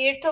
8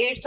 8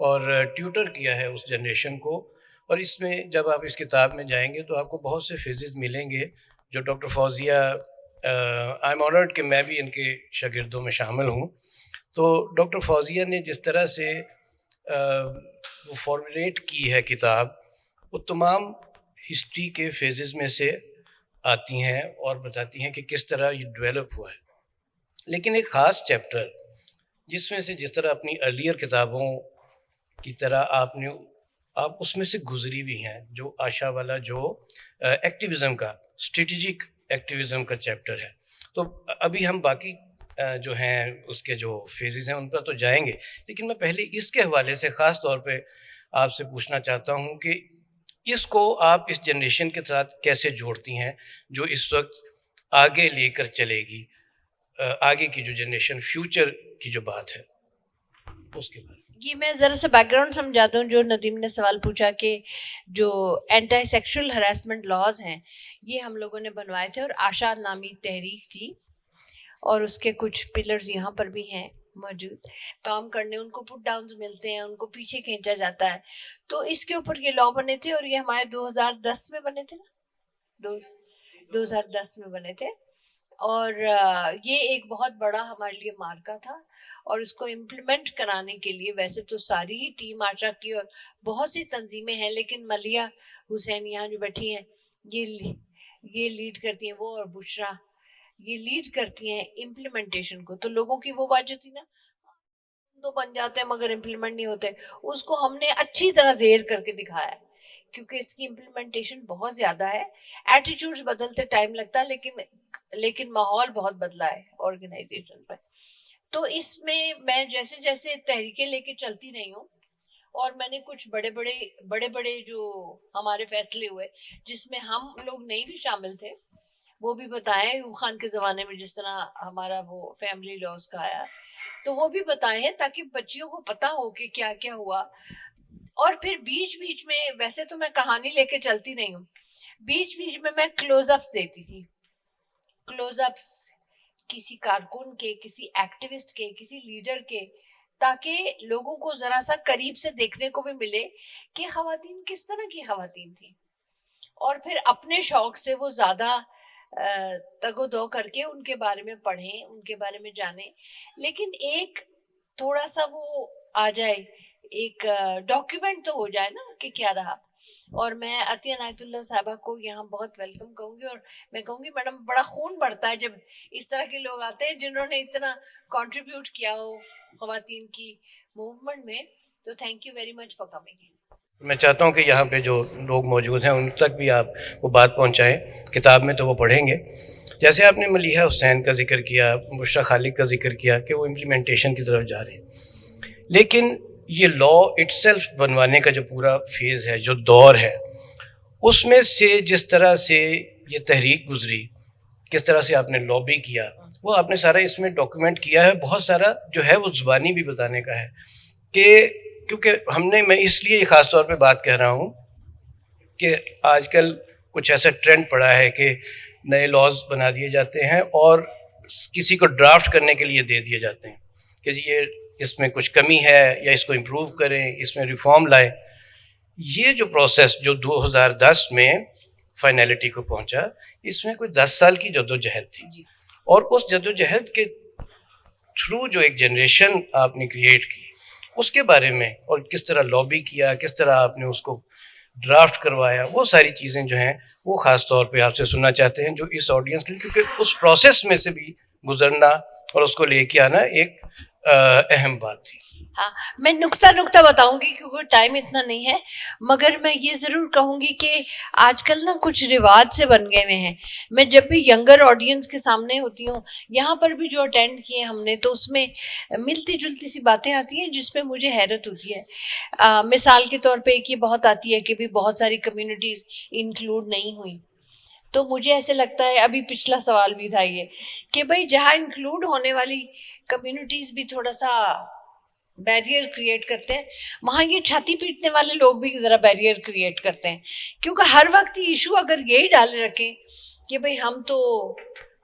اور ٹیوٹر کیا ہے اس جنریشن کو. اور اس میں جب آپ اس کتاب میں جائیں گے تو آپ کو بہت سے فیزز ملیں گے جو doctor Fauzia, I am honoured کہ میں بھی ان کے شاگردوں میں شامل ہوں. تو ڈاکٹر فوزیہ نے جس طرح سے وہ فارمولیٹ کی ہے کتاب، وہ تمام ہسٹری کے فیزز میں سے آتی ہیں اور بتاتی ہیں کہ کس طرح یہ ڈیولپ ہوا ہے. لیکن ایک خاص چیپٹر جس میں سے جس طرح اپنی ارلیئر کتابوں کی طرح آپ اس میں سے گزری بھی ہیں، جو آشا والا جو ایکٹیویزم کا، اسٹریٹجک ایکٹیویزم کا چیپٹر ہے. تو ابھی ہم باقی جو ہیں اس کے جو فیزز ہیں ان پر تو جائیں گے، لیکن میں پہلے اس کے حوالے سے خاص طور پہ آپ سے پوچھنا چاہتا ہوں کہ اس کو آپ اس جنریشن کے ساتھ کیسے جوڑتی ہیں جو اس وقت آگے لے کر چلے گی، آگے کی جو جنریشن، فیوچر کی جو بات ہے اس کے بارے میں. یہ میں ذرا سا بیک گراؤنڈ سمجھاتا ہوں. جو ندیم نے سوال پوچھا کہ جو اینٹی سیکشل ہراسمنٹ لاز ہیں یہ ہم لوگوں نے بنوائے تھے، اور آشا نامی تحریک تھی، اور اس کے کچھ پلرز یہاں پر بھی ہیں موجود. کام کرنے ان کو پٹ ڈاؤنز ملتے ہیں، ان کو پیچھے کھینچا جاتا ہے. تو اس کے اوپر یہ لا بنے تھے، اور یہ ہمارے 2010 میں بنے تھے نا، 2010 میں بنے تھے. اور یہ ایک بہت بڑا ہمارے لیے مارکا تھا. اور اس کو امپلیمنٹ کرانے کے لیے ویسے تو ساری ہی ٹیم آشا کی اور بہت سی تنظیمیں ہیں، لیکن ملیہ حسین یہاں جو بیٹھی ہیں یہ لیڈ کرتی ہیں، وہ اور بشرا یہ لیڈ کرتی ہیں امپلیمنٹیشن کو. تو لوگوں کی وہ بات جو تھی نا، تو بن جاتے ہیں مگر امپلیمنٹ نہیں ہوتے، اس کو ہم نے اچھی طرح زیر کر کے دکھایا ہے، کیونکہ اس کی امپلیمنٹیشن بہت زیادہ ہے. ایٹیٹیوڈز بدلتے ٹائم لگتا ہے، لیکن ماحول بہت بدلا ہے آرگنائزیشن پہ. تو اس میں جیسے جیسے تحریکیں لے کے چلتی رہی ہوں، اور میں نے کچھ بڑے بڑے جو ہمارے فیصلے ہوئے جس میں ہم لوگ نہیں بھی شامل تھے وہ بھی بتائے. ایوب خان کے زمانے میں جس طرح ہمارا وہ فیملی لاز کا آیا تو وہ بھی بتائے ہیں، تاکہ بچیوں کو پتا ہو کہ کیا کیا ہوا. اور پھر بیچ میں ویسے تو میں کہانی لے کے چلتی نہیں ہوں، بیچ میں کلوز اپس دیتی تھی. کلوز اپس کسی کارکن کے، کسی ایکٹیوسٹ کے، کسی لیڈر کے، تاکہ لوگوں کو ذرا سا قریب سے دیکھنے کو بھی ملے کہ خواتین کس طرح کی خواتین تھیں. اور پھر اپنے شوق سے وہ زیادہ تگ و دو کر کے ان کے بارے میں پڑھیں، ان کے بارے میں جانیں. لیکن ایک تھوڑا سا وہ آ جائے، ایک ڈاکیومنٹ تو ہو جائے نا کہ کیا رہا. اور میں عطیہ عنایت اللہ صاحبہ کو یہاں بہت ویلکم کہوں گی، اور میں کہوں گی میڈم بڑا خون بڑھتا ہے جب اس طرح کے لوگ آتے ہیں جنہوں نے اتنا کنٹریبیوٹ کیا ہو خواتین کی موومنٹ میں. تو thank you very much for coming. میں چاہتا ہوں کہ یہاں پہ جو لوگ موجود ہیں ان تک بھی آپ وہ بات پہنچائیں. کتاب میں تو وہ پڑھیں گے، جیسے آپ نے ملیحہ حسین کا ذکر کیا، بشرا خالق کا ذکر کیا کہ وہ امپلیمنٹیشن کی طرف جا رہے ہیں. لیکن یہ لا اٹ سیلف بنوانے کا جو پورا فیز ہے، جو دور ہے، اس میں سے جس طرح سے یہ تحریک گزری، کس طرح سے آپ نے لابی کیا، وہ آپ نے سارا اس میں ڈاکیومنٹ کیا ہے. بہت سارا جو ہے وہ زبانی بھی بتانے کا ہے، کہ کیونکہ میں اس لیے خاص طور پہ بات کہہ رہا ہوں کہ آج کل کچھ ایسا ٹرینڈ پڑا ہے کہ نئے لاز بنا دیے جاتے ہیں اور کسی کو ڈرافٹ کرنے کے لیے دے دیے جاتے ہیں کہ جی یہ اس میں کچھ کمی ہے یا اس کو امپروو کریں، اس میں ریفارم لائیں. یہ جو پروسیس جو 2010 میں فائنلٹی کو پہنچا، اس میں کوئی 10 سال کی جدوجہد تھی. اور اس جدوجہد کے تھرو جو ایک جنریشن آپ نے کریٹ کی، اس کے بارے میں، اور کس طرح لابی کیا، کس طرح آپ نے اس کو ڈرافٹ کروایا، وہ ساری چیزیں جو ہیں وہ خاص طور پہ آپ سے سننا چاہتے ہیں جو اس آڈینس کے لیے، کیونکہ اس پروسیس میں سے بھی گزرنا اور اس کو لے کے آنا ایک اہم بات تھی. ہاں، میں نکتہ بتاؤں گی کیونکہ ٹائم اتنا نہیں ہے، مگر میں یہ ضرور کہوں گی کہ آج کل نا کچھ رواج سے بن گئے ہوئے ہیں. میں جب بھی ینگر آڈینس کے سامنے ہوتی ہوں، یہاں پر بھی جو اٹینڈ کیے ہم نے، تو اس میں ملتی جلتی سی باتیں آتی ہیں جس میں مجھے حیرت ہوتی ہے. مثال کے طور پہ ایک یہ بہت آتی ہے کہ بھی بہت ساری کمیونٹیز انکلوڈ نہیں ہوئی. تو مجھے ایسے لگتا ہے، ابھی پچھلا سوال بھی تھا یہ کہ بھائی جہاں انکلوڈ ہونے والی کمیونٹیز بھی تھوڑا سا بیریئر کریٹ کرتے ہیں، وہاں یہ چھاتی پیٹنے والے لوگ بھی ذرا بیریئر کریٹ کرتے ہیں. کیونکہ ہر وقت ایشو اگر یہی ڈالے رکھیں کہ بھئی ہم تو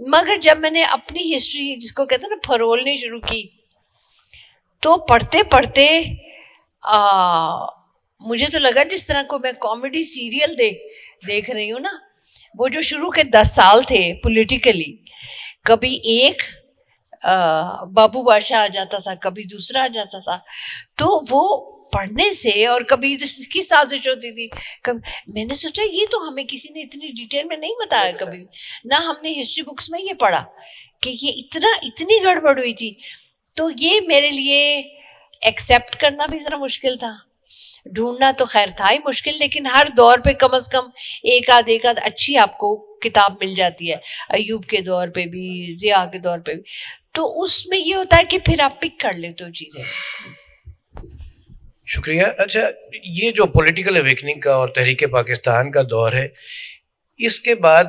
مگر جب میں نے اپنی ہسٹری جس کو کہتے ہیں نا پھرولنی شروع کی تو پڑھتے پڑھتے مجھے تو لگا جس طرح کو میں کامیڈی سیریل دیکھ رہی ہوں نا. وہ جو شروع کے 10 سال تھے پولیٹیکلی, کبھی ایک بابو بادشاہ آ جاتا تھا, کبھی دوسرا آ جاتا تھا, تو وہ پڑھنے سے, اور کبھی اس کی سازش ہوتی تھی, میں نے سوچا یہ تو ہمیں کسی نے اتنی ڈیٹیل میں نہیں بتایا کبھی, نہ ہم نے ہسٹری بکس میں یہ پڑھا کہ یہ اتنی گڑبڑ ہوئی تھی. تو یہ میرے لیے ایکسیپٹ کرنا بھی ذرا مشکل تھا, ڈھونڈنا تو خیر تھا ہی مشکل, لیکن ہر دور پہ کم از کم ایک آدھ اچھی آپ کو کتاب مل جاتی ہے, ایوب کے دور پہ بھی, ضیاء کے دور پہ بھی, تو اس میں یہ ہوتا ہے کہ پھر آپ پک کر لیتے ہو چیزیں. شکریہ. اچھا, یہ جو پولیٹیکل اویکننگ کا اور تحریک پاکستان کا دور ہے, اس کے بعد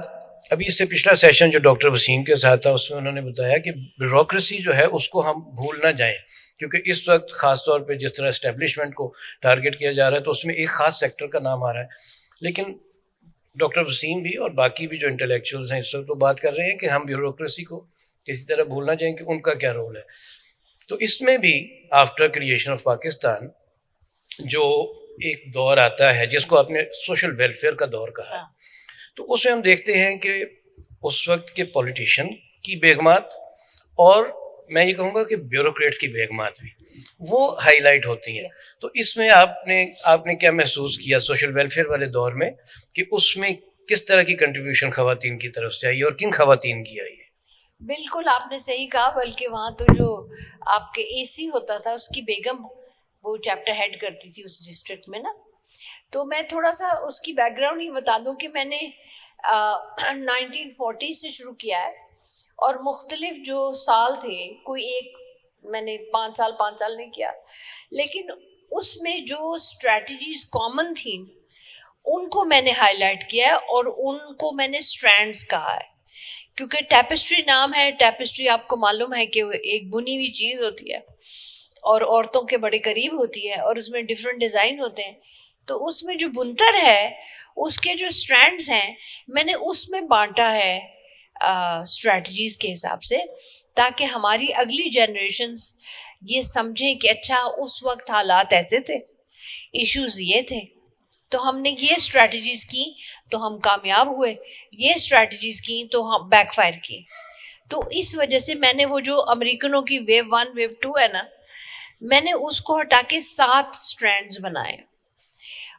ابھی اس سے پچھلا سیشن جو ڈاکٹر وسیم کے ساتھ تھا اس میں انہوں نے بتایا کہ بیوروکریسی جو ہے اس کو ہم بھول نہ جائیں, کیونکہ اس وقت خاص طور پہ جس طرح اسٹیبلشمنٹ کو ٹارگٹ کیا جا رہا ہے تو اس میں ایک خاص سیکٹر کا نام آ رہا ہے. لیکن ڈاکٹر وسیم بھی اور باقی بھی جو انٹلیکچوئلز ہیں اس وقت وہ بات کر رہے ہیں کہ ہم بیوروکریسی کو کسی طرح بھول نہ جائیں کہ ان کا کیا رول ہے. تو اس میں بھی آفٹر کریشن آف پاکستان جو ایک دور آتا ہے جس کو آپ نے سوشل ویلفیئر کا دور کہا ہے, تو اس میں ہم دیکھتے ہیں کہ اس وقت کے پولیٹیشین کی بیگمات اور میں یہ کہوں گا کہ بیوروکریٹس کی بیگمات بھی وہ ہائی لائٹ ہوتی ہیں. تو اس میں آپ نے کیا محسوس کیا سوشل ویلفیئر والے دور میں کہ اس میں کس طرح کی کنٹریبیوشن خواتین کی طرف سے آئی اور کن خواتین کی آئی ہے؟ بالکل آپ نے صحیح کہا, بلکہ وہاں تو جو آپ کے اے سی ہوتا تھا اس کی بیگم وہ چیپٹر ہیڈ کرتی تھی اس ڈسٹرکٹ میں نا. تو میں تھوڑا سا اس کی بیک گراؤنڈ یہ بتا دوں کہ میں نے 1940 سے شروع کیا ہے, اور مختلف جو سال تھے, کوئی ایک میں نے 5 سال نہیں کیا, لیکن اس میں جو اسٹریٹجیز کامن تھیں ان کو میں نے ہائی لائٹ کیا ہے, اور ان کو میں نے اسٹرینڈز کہا ہے, کیونکہ ٹیپسٹری نام ہے. ٹیپسٹری آپ کو معلوم ہے کہ ایک بنی ہوئی چیز ہوتی ہے اور عورتوں کے بڑے قریب ہوتی ہے, اور اس میں ڈفرینٹ ڈیزائن ہوتے ہیں. تو اس میں جو بنتر ہے اس کے جو اسٹرینڈز ہیں میں نے اس میں بانٹا ہے اسٹریٹجیز کے حساب سے, تاکہ ہماری اگلی جنریشنز یہ سمجھیں کہ اچھا اس وقت حالات ایسے تھے, ایشوز یہ تھے, تو ہم نے یہ اسٹریٹجیز کی تو ہم کامیاب ہوئے, یہ اسٹریٹجیز کی تو ہم بیک فائر کی. تو اس وجہ سے میں نے وہ جو امریکنوں کی ویو 1 ویو 2 ہے نا, میں نے اس کو ہٹا کے 7 اسٹرینڈز بنائے,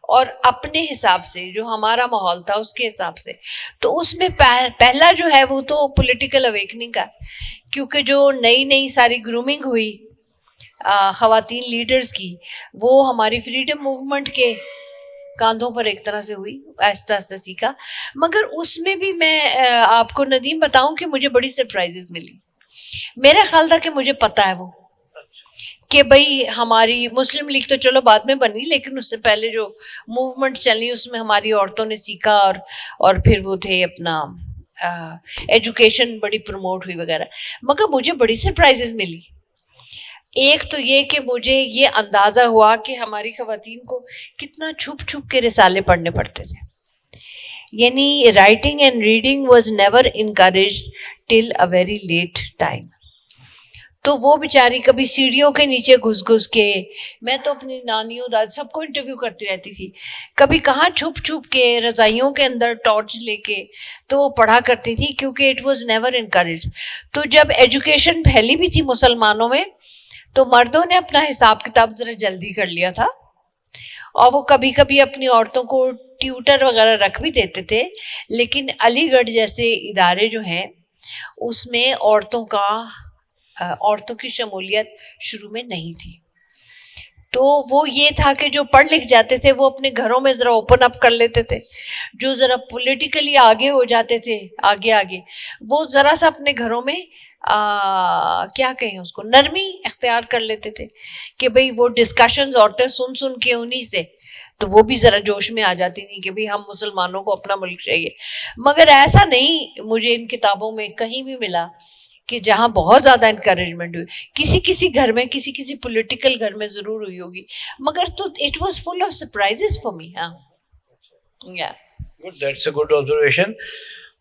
اور اپنے حساب سے جو ہمارا ماحول تھا اس کے حساب سے. تو اس میں پہلا جو ہے وہ تو پولیٹیکل اویکننگ کا, کیونکہ جو نئی ساری گرومنگ ہوئی خواتین لیڈرز کی, وہ ہماری فریڈم موومنٹ کے کاندھوں پر ایک طرح سے ہوئی, آہستہ آہستہ سیکھا. مگر اس میں بھی میں آپ کو ندیم بتاؤں کہ مجھے بڑی سرپرائزز ملی. میرا خیال تھا کہ مجھے پتا ہے وہ کہ بھئی ہماری مسلم لیگ تو چلو بعد میں بنی, لیکن اس سے پہلے جو موومنٹ چلی اس میں ہماری عورتوں نے سیکھا, اور پھر وہ تھے اپنا ایجوکیشن بڑی پروموٹ ہوئی وغیرہ. مگر مجھے بڑی سرپرائزز ملی. ایک تو یہ کہ مجھے یہ اندازہ ہوا کہ ہماری خواتین کو کتنا چھپ چھپ کے رسالے پڑھنے پڑتے تھے, یعنی writing and reading was never encouraged till a very late time. تو وہ بیچاری کبھی سیڑھیوں کے نیچے گھس کے, میں تو اپنی نانیوں داد سب کو انٹرویو کرتی رہتی تھی, کبھی کہاں چھپ چھپ کے رضائیوں کے اندر ٹارچ لے کے تو وہ پڑھا کرتی تھی, کیونکہ اٹ واز نیور انکریجڈ. تو جب ایجوکیشن پھیلی بھی تھی مسلمانوں میں تو مردوں نے اپنا حساب کتاب ذرا جلدی کر لیا تھا, اور وہ کبھی کبھی اپنی عورتوں کو ٹیوٹر وغیرہ رکھ بھی دیتے تھے, لیکن علی گڑھ جیسے ادارے جو ہیں اس میں عورتوں کی شمولیت شروع میں نہیں تھی. تو وہ یہ تھا کہ جو پڑھ لکھ جاتے تھے وہ اپنے گھروں میں ذرا اوپن اپ کر لیتے تھے, جو ذرا پولیٹیکلی آگے ہو جاتے تھے آگے وہ ذرا سا اپنے گھروں میں کیا کہیں اس کو نرمی اختیار کر لیتے تھے, کہ بھئی وہ ڈسکشنز عورتیں سن کے انہی سے تو وہ بھی ذرا جوش میں آ جاتی تھی کہ بھئی ہم مسلمانوں کو اپنا ملک چاہیے. مگر ایسا نہیں مجھے ان کتابوں میں کہیں بھی ملا کہ جہاں بہت زیادہ انکریجمنٹ ہوئی. کسی گھر میں کسی پولیٹیکل گھر میں ضرور ہوئی ہوگی, مگر تو it was full of surprises for me. ہاں, good, that's a good observation.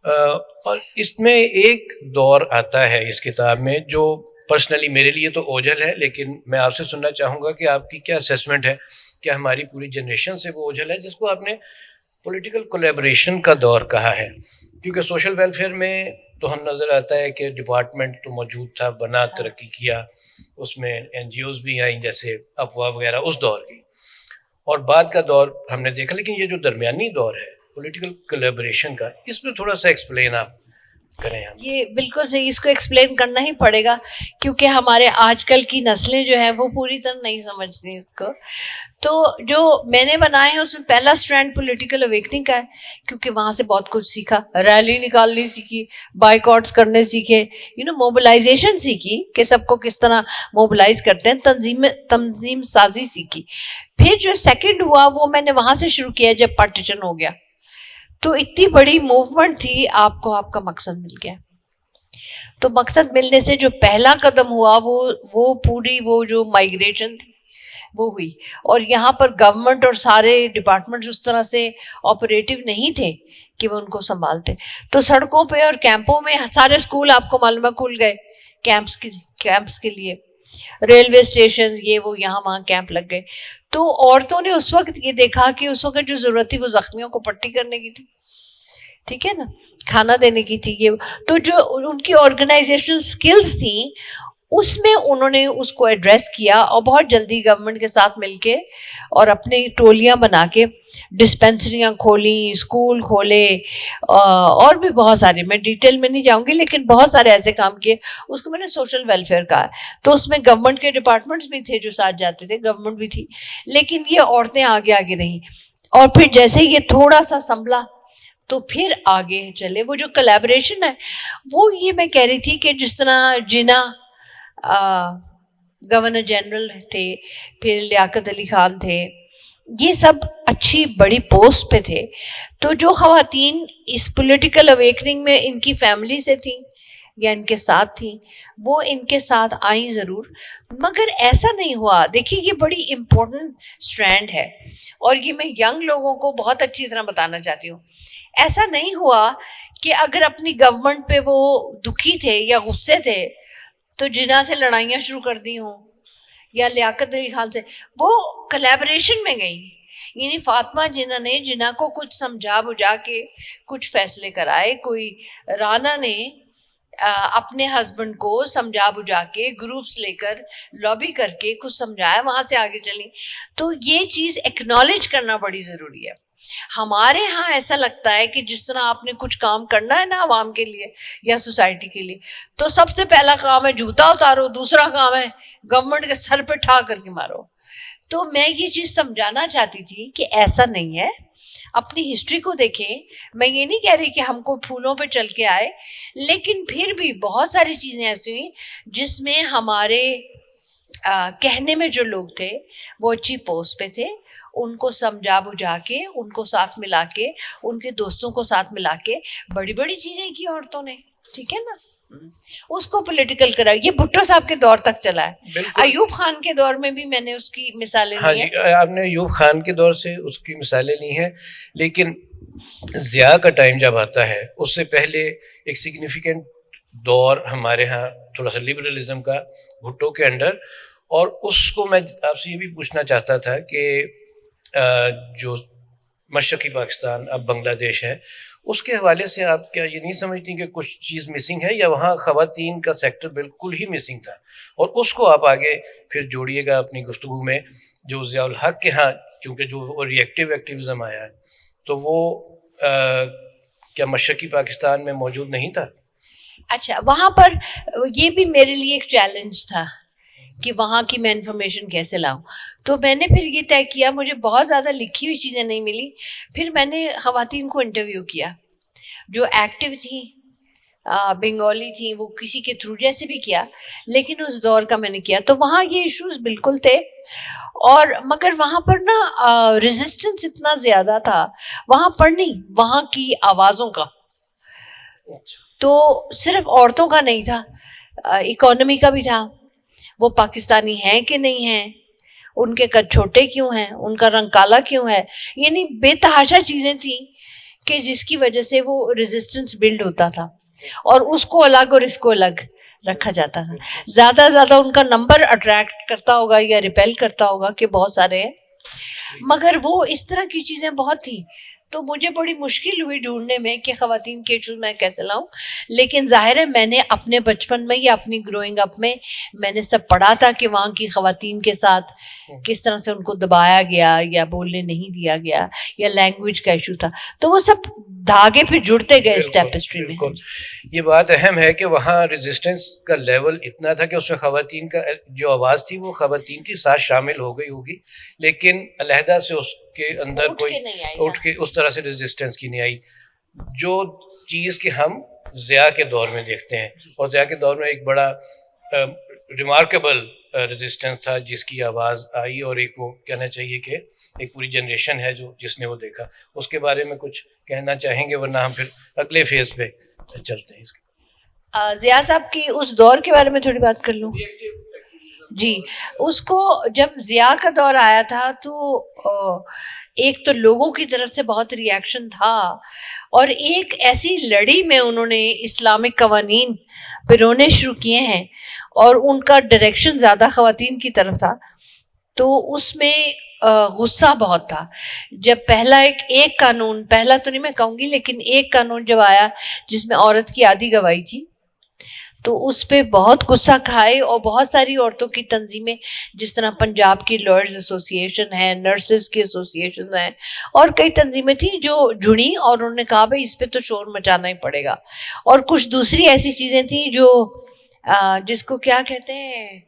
اور اس میں ایک دور آتا ہے اس کتاب میں جو پرسنلی میرے لیے تو اوجھل ہے، لیکن میں آپ سے سننا چاہوں گا کہ آپ کی کیا اسیسمنٹ ہے، کیا ہماری پوری جنریشن سے وہ اوجھل ہے جس کو آپ نے پولیٹیکل کولیبریشن کا دور کہا ہے؟ کیونکہ سوشل ویلفیئر میں تو ہم نظر آتا ہے کہ ڈپارٹمنٹ تو موجود تھا، بنا، ترقی کیا، اس میں این جی اوز بھی آئیں جیسے افواہ وغیرہ اس دور کی، اور بعد کا دور ہم نے دیکھا، لیکن یہ جو درمیانی دور ہے پولیٹیکل کولیبریشن کا، اس میں تھوڑا سا ایکسپلین آپ کریں ہم. یہ بالکل صحیح، اس کو ایکسپلین کرنا ہی پڑے گا کیونکہ ہمارے آج کل کی نسلیں جو ہیں وہ پوری طرح نہیں سمجھتی اس کو. تو جو میں نے بنائے ہیں اس میں پہلا اسٹرینڈ پولیٹیکل اویکننگ کا ہے، کیونکہ وہاں سے بہت کچھ سیکھا، ریلی نکالنی سیکھی، بائیکاٹس کرنے سیکھے، موبلائزیشن سیکھی کہ سب کو کس طرح موبلائز کرتے ہیں، تنظیم سازی سیکھی. پھر جو سیکنڈ ہوا وہ میں نے وہاں سے شروع کیا جب پارٹیشن ہو گیا. تو اتنی بڑی موومنٹ تھی، آپ کو آپ کا مقصد مل گیا. تو مقصد ملنے سے جو پہلا قدم ہوا وہ پوری وہ جو مائگریشن تھی وہ ہوئی. اور یہاں پر گورنمنٹ اور سارے ڈپارٹمنٹ اس طرح سے آپریٹو نہیں تھے کہ وہ ان کو سنبھالتے. تو سڑکوں پہ اور کیمپوں میں سارے اسکول آپ کو معلوم ہے کھل گئے کیمپس کے لیے، ریلوے اسٹیشن یہ وہ یہاں وہاں کیمپ لگ گئے. تو عورتوں نے اس وقت یہ دیکھا کہ اس وقت جو ضرورت تھی وہ زخمیوں کو پٹی کرنے کی تھی، ٹھیک ہے نا، کھانا دینے کی تھی. یہ تو جو ان کی آرگنائزیشنل اسکلز تھیں اس میں انہوں نے اس کو ایڈریس کیا، اور بہت جلدی گورنمنٹ کے ساتھ مل کے اور اپنی ٹولیاں بنا کے ڈسپینسریاں کھولیں، اسکول کھولے، اور بھی بہت سارے، میں ڈیٹیل میں نہیں جاؤں گی لیکن بہت سارے ایسے کام کیے. اس کو میں نے سوشل ویلفیئر کہا. تو اس میں گورنمنٹ کے ڈپارٹمنٹس بھی تھے جو ساتھ جاتے تھے، گورنمنٹ بھی تھی، لیکن یہ عورتیں آگے رہیں. اور پھر جیسے یہ تھوڑا سا سنبھلا تو پھر آگے چلے. وہ جو کلیبریشن ہے وہ یہ میں کہہ رہی تھی کہ جس طرح جناح گورنر جنرل تھے، پھر لیاقت علی خان تھے، یہ سب اچھی بڑی پوسٹ پہ تھے. تو جو خواتین اس پولیٹیکل اویکننگ میں ان کی فیملی سے تھیں یا ان کے ساتھ تھیں، وہ ان کے ساتھ آئیں ضرور، مگر ایسا نہیں ہوا. دیکھیے یہ بڑی امپورٹنٹ اسٹرینڈ ہے اور یہ میں ینگ لوگوں کو بہت اچھی طرح بتانا چاہتی ہوں. ایسا نہیں ہوا کہ اگر اپنی گورنمنٹ پہ وہ دکھی تھے یا غصے تھے تو جناح سے لڑائیاں شروع کر دی ہوں یا لیاقت علی خان سے. وہ کلیبریشن میں گئی. یعنی فاطمہ جناح نے جناح کو کچھ سمجھا بجھا کے کچھ فیصلے کرائے. کوئی رانا نے اپنے ہسبینڈ کو سمجھا بجھا کے گروپس لے کر لابی کر کے کچھ سمجھایا، وہاں سے آگے چلی. تو یہ چیز ایکنالج کرنا بڑی ضروری ہے. ہمارے ہاں ایسا لگتا ہے کہ جس طرح آپ نے کچھ کام کرنا ہے نا عوام کے لیے یا سوسائٹی کے لیے، تو سب سے پہلا کام ہے جوتا اتارو، دوسرا کام ہے گورنمنٹ کے سر پہ ٹھا کر کے مارو. تو میں یہ چیز سمجھانا چاہتی تھی کہ ایسا نہیں ہے. اپنی ہسٹری کو دیکھیں. میں یہ نہیں کہہ رہی کہ ہم کو پھولوں پہ چل کے آئے، لیکن پھر بھی بہت ساری چیزیں ایسی ہوئی جس میں ہمارے کہنے میں جو لوگ تھے وہ اچھی پوسٹ پہ تھے. ان کو سمجھا بجھا کے، ان کو ساتھ ملا کے، ان کے دوستوں کو ساتھ ملا کے بڑی بڑی چیزیں کی عورتوں نے، ٹھیک ہے نا. اس کو پولیٹیکل کرا. یہ بھٹو صاحب کے دور تک چلا ہے. ایوب خان کے دور میں بھی میں نے اس کی مثالیں لی ہیں. ہاں جی، آپ نے ایوب خان کے دور سے اس کی مثالیں لی ہیں، لیکن ضیاء کا ٹائم جب آتا ہے اس سے پہلے ایک سگنیفیکنٹ دور ہمارے ہاں تھوڑا سا لبرلزم کا بھٹو کے انڈر. اور اس کو میں آپ سے یہ بھی پوچھنا چاہتا تھا کہ جو مشرقی پاکستان اب بنگلہ دیش ہے، اس کے حوالے سے آپ کیا یہ نہیں سمجھتی کہ کچھ چیز مسنگ ہے، یا وہاں خواتین کا سیکٹر بالکل ہی مسنگ تھا؟ اور اس کو آپ آگے پھر جوڑیے گا اپنی گفتگو میں، جو ضیاء الحق کے ہاں کیونکہ جو ریئیکٹیو ایکٹیویزم آیا ہے تو وہ کیا مشرقی پاکستان میں موجود نہیں تھا؟ اچھا، وہاں پر یہ بھی میرے لیے ایک چیلنج تھا کہ وہاں کی میں انفارمیشن کیسے لاؤں. تو میں نے پھر یہ طے کیا، مجھے بہت زیادہ لکھی ہوئی چیزیں نہیں ملی. پھر میں نے خواتین کو انٹرویو کیا جو ایکٹیو تھیں، بنگالی تھیں، وہ کسی کے تھرو جیسے بھی کیا، لیکن اس دور کا میں نے کیا. تو وہاں یہ ایشوز بالکل تھے، اور مگر وہاں پر نا ریزسٹنس اتنا زیادہ تھا وہاں پر نہیں، وہاں کی آوازوں کا. تو صرف عورتوں کا نہیں تھا، اکانومی کا بھی تھا. وہ پاکستانی ہیں کہ نہیں ہیں، ان کے قد چھوٹے کیوں ہیں، ان کا رنگ کالا کیوں ہے، یعنی بے تحاشا چیزیں تھیں کہ جس کی وجہ سے وہ ریزسٹنس بلڈ ہوتا تھا اور اس کو الگ اور اس کو الگ رکھا جاتا تھا. زیادہ زیادہ ان کا نمبر اٹریکٹ کرتا ہوگا یا ریپیل کرتا ہوگا کہ بہت سارے ہیں, مگر وہ اس طرح کی چیزیں بہت تھیں. تو مجھے بڑی مشکل ہوئی ڈھونڈنے میں کہ خواتین کے ایشوز میں کیسے لاؤں. لیکن ظاہر ہے میں نے اپنے بچپن میں یا اپنی گروئنگ اپ میں نے سب پڑھا تھا کہ وہاں کی خواتین کے ساتھ کس طرح سے ان کو دبایا گیا یا بولنے نہیں دیا گیا یا لینگویج کا ایشو تھا. تو وہ سب دھاگے پھر جڑتے گئے اس ٹیپسٹری میں. یہ بات اہم ہے کہ وہاں ریزسٹنس کا لیول اتنا تھا کہ اس میں خواتین کا جو آواز تھی وہ خواتین کے ساتھ شامل ہو گئی ہوگی, لیکن علیحدہ سے اس کے اندر کوئی اٹھ کے اس طرح سے ریزسٹنس کی نہیں آئی, جو چیز کہ ہم ضیاء کے دور میں دیکھتے ہیں. اور ضیاء کے دور میں ایک بڑا ریمارکیبل ریزسٹنس تھا جس کی آواز آئی, اور ایک وہ کہنا چاہیے کہ ایک پوری جنریشن ہے جس نے وہ دیکھا. اس کے بارے میں کچھ کہنا چاہیں گے, ورنہ ہم پھر اگلے فیز پہ چلتے ہیں. ضیاء صاحب کی اس دور کے بارے میں تھوڑی بات کر لوں. جی, اس کو جب ضیاء کا دور آیا تھا تو ایک تو لوگوں کی طرف سے بہت ری ایکشن تھا, اور ایک ایسی لڑی میں انہوں نے اسلامک قوانین پرونے شروع کیے ہیں اور ان کا ڈائریکشن زیادہ خواتین کی طرف تھا. تو اس میں غصہ بہت تھا جب پہلا ایک قانون, پہلا تو نہیں میں کہوں گی, لیکن ایک قانون جب آیا جس میں عورت کی آدھی گواہی تھی, تو اس پہ بہت غصہ کھائے. اور بہت ساری عورتوں کی تنظیمیں جس طرح پنجاب کی لائرز ایسوسی ایشن ہے, نرسز کی ایسوسی ایشن ہیں, اور کئی تنظیمیں تھیں جو جڑی اور انہوں نے کہا بھائی اس پہ تو شور مچانا ہی پڑے گا. اور کچھ دوسری ایسی چیزیں تھیں جو جس کو کیا کہتے ہیں,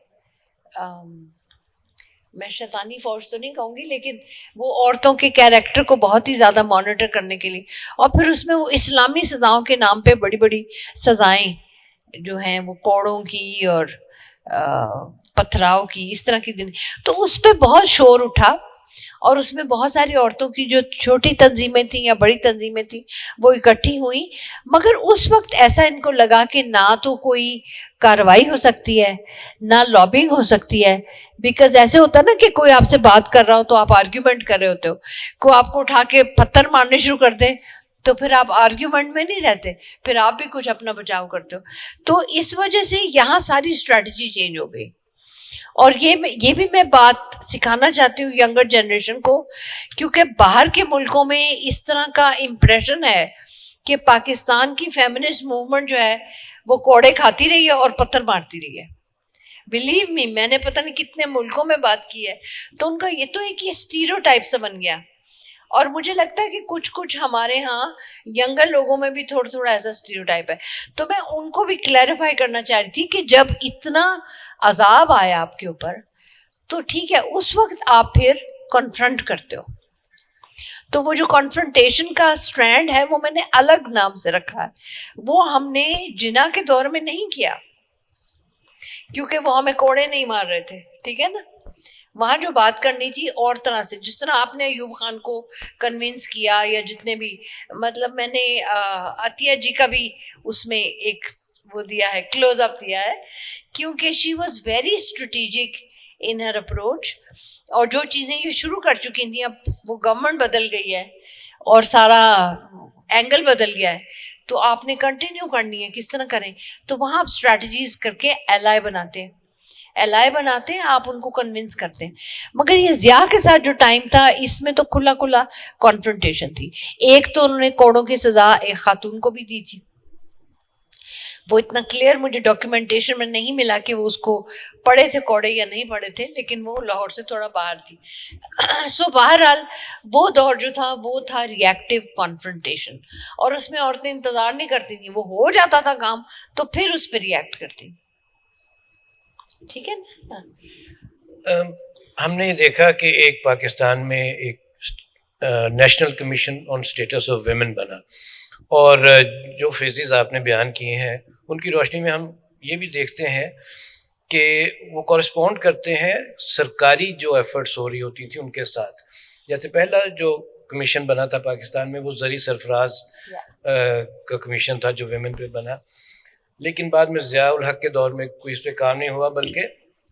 میں شیطانی فوج تو نہیں کہوں گی, لیکن وہ عورتوں کے کیریکٹر کو بہت ہی زیادہ مانیٹر کرنے کے لیے, اور پھر اس میں وہ اسلامی سزاؤں کے نام پہ بڑی بڑی سزائیں جو ہیں وہ کوڑوں کی اور پتھراؤ کی, اس طرح کی دن. تو اس پہ بہت شور اٹھا, اور اس میں بہت ساری عورتوں کی جو چھوٹی تنظیمیں تھیں یا بڑی تنظیمیں تھیں وہ اکٹھی ہوئیں. مگر اس وقت ایسا ان کو لگا کہ نہ تو کوئی کارروائی ہو سکتی ہے نہ لابنگ ہو سکتی ہے, بیکاز ایسے ہوتا ہے نا کہ کوئی آپ سے بات کر رہا ہو تو آپ آرگیومنٹ کر رہے ہوتے ہو, کوئی آپ کو اٹھا کے پتھر مارنے شروع کر دے تو پھر آپ آرگیومنٹ میں نہیں رہتے, پھر آپ بھی کچھ اپنا بچاؤ کرتے ہو. تو اس وجہ سے یہاں ساری اسٹریٹجی چینج ہو گئی. اور یہ بھی میں بات سکھانا چاہتی ہوں ینگر جنریشن کو, کیونکہ باہر کے ملکوں میں اس طرح کا امپریشن ہے کہ پاکستان کی فیمنسٹ موومنٹ جو ہے وہ کوڑے کھاتی رہی ہے اور پتھر مارتی رہی ہے. بلیو می, میں نے پتہ نہیں کتنے ملکوں میں بات کی ہے, تو ان کا یہ تو ایک اسٹیریوٹائپ سا بن گیا. اور مجھے لگتا ہے کہ کچھ ہمارے ہاں ینگر لوگوں میں بھی تھوڑا تھوڑا ایسا اسٹیریوٹائپ ہے. تو میں ان کو بھی کلیریفائی کرنا چاہ رہی تھی کہ جب اتنا عذاب آیا آپ کے اوپر تو ٹھیک ہے, اس وقت آپ پھر کنفرنٹ کرتے ہو. تو وہ جو کنفرنٹیشن کا اسٹرینڈ ہے وہ میں نے الگ نام سے رکھا ہے. وہ ہم نے جنا کے دور میں نہیں کیا کیونکہ وہ ہمیں کوڑے نہیں مار رہے تھے, ٹھیک ہے نا. وہاں جو بات کرنی تھی اور طرح سے, جس طرح آپ نے ایوب خان کو کنونس کیا, یا جتنے بھی, مطلب میں نے عطیہ جی کا بھی اس میں ایک وہ دیا ہے, کلوز اپ دیا ہے, کیونکہ she was very strategic in Hare approach. اور جو چیزیں یہ شروع کر چکی تھیں, اب وہ گورنمنٹ بدل گئی ہے اور سارا اینگل بدل گیا ہے, تو آپ نے کنٹینیو کرنی ہے. کس طرح کریں, تو وہاں آپ اسٹریٹجیز کر کے ایلائی بناتے ہیں, آپ ان کو کنونس کرتے ہیں. مگر یہ ضیاء کے ساتھ جو ٹائم تھا اس میں تو کھلا کانفرنٹیشن تھی. ایک تو انہوں نے کوڑوں کی سزا ایک خاتون کو بھی دی تھی, وہ اتنا کلیئر مجھے ڈاکیومنٹیشن میں نہیں ملا کہ وہ اس کو پڑھے تھے کوڑے یا نہیں پڑھے تھے, لیکن وہ لاہور سے تھوڑا باہر تھی. سو بہرحال وہ دور جو تھا وہ تھا ری ایکٹیو کانفرنٹیشن, اور اس میں عورتیں انتظار نہیں کرتی تھیں, وہ ہو جاتا تھا کام تو پھر اس پہ ری ایکٹ کرتی. ٹھیک ہے نا. ہم نے دیکھا کہ ایک پاکستان میں ایک national commission on status of women بنا, اور جو فیزز آپ نے بیان کیے ہیں ان کی روشنی میں ہم یہ بھی دیکھتے ہیں کہ وہ کورسپونڈ کرتے ہیں سرکاری جو ایفرٹس ہو رہی ہوتی تھیں ان کے ساتھ. جیسے پہلا جو کمیشن بنا تھا پاکستان میں وہ زرعی سرفراز کا کمیشن تھا جو ویمن پہ بنا, لیکن بعد میں ضیاء الحق کے دور میں کوئی اس پہ کام نہیں ہوا, بلکہ